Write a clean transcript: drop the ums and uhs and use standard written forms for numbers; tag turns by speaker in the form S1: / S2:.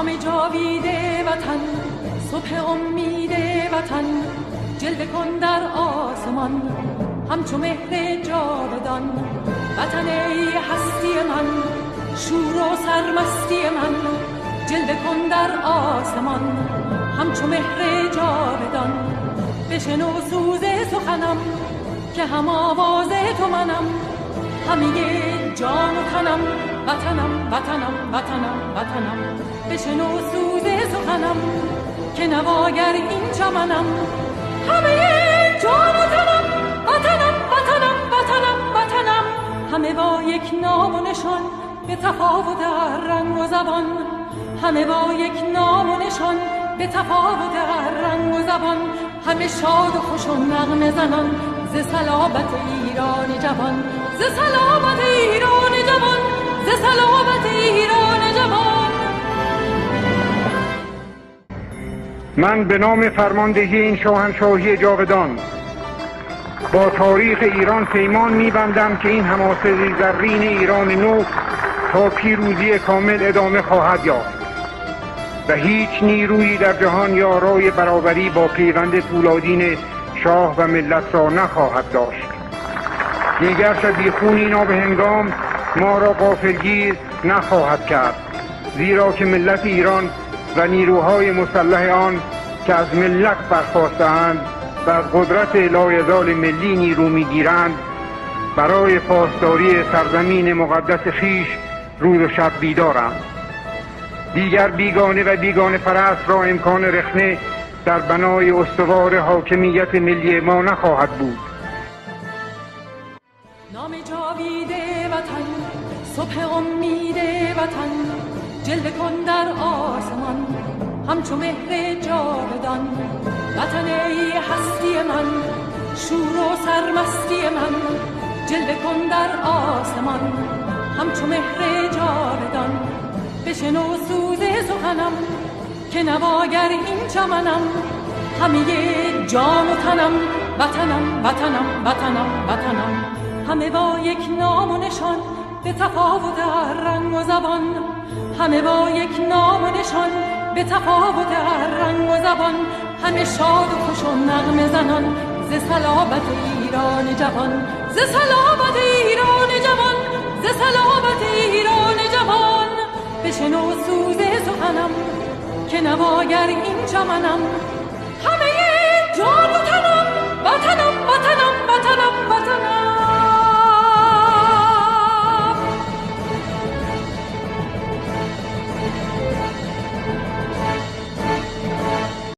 S1: نام جاوید وطن، صبح امید وطن، جلوه کن در آسمان همچو مهر جاودان. وطن ای هستی من، شور و سرمستی من، جلوه کن در آسمان همچو مهر جاودان. بشنو سوز سخنم که هم آواز تو منم، همه جان و تنم وطنم وطنم وطنم وطنم. بشنو سوز سخنم که نواگر این چمنم، همه جان و تنم وطنم وطنم وطنم وطنم. همه با یک نام و نشان به تفاوت رنگ و زبان، همه با یک نام و نشان به تفاوت رنگ و زبان. همه شاد و خوش و نغمه زنان ز صلابت ایران جوان، ز صلابت ایران جوان، ز صلابت ایران جوان.
S2: من به نام فرماندهی این شاهنشاهی جاودان با تاریخ ایران پیمان می‌بندم که این حماسه زرین ایران نو تا پیروزی کامل ادامه خواهد یافت و هیچ نیرویی در جهان یارای برابری با پیوند فولادین شاه و ملت را نخواهد داشت. دیگر شبیخونی نابهنگام ما را غافلگیر نخواهد کرد، زیرا که ملت ایران و نیروهای مسلح آن که از ملت برخاسته‌اند و از قدرت لایزال ملی نیرو می‌گیرند، برای پاسداری سرزمین مقدس خویش روز و شب بیدارند. دیگر بیگانه و بیگانه پرست را امکان رخنه در بنای استوار حاکمیت ملی ما نخواهد بود.
S1: نام جاوید وطن، صبح امید وطن، جلوه کن در آسمان همچو مهر جاودان. وطن ای هستی من، شور و سرمستی من، جلوه کن در آسمان همچو مهر جاودان. بشنو سوز سخنم که نواگر این چمنم، همه جان و تنم وطنم وطنم وطنم وطنم. همه با یک نام و نشان به تفاوت رنگ و زبان، همه با یک نام و نشان به تفاوت رنگ و زبان. همه شاد و خوش و نغمه زنان ز صلابت ایران جوان، ز صلابت ایران جوان، ز صلابت ایران جوان. بشنو سوز سخنم که نواگر این چمنم،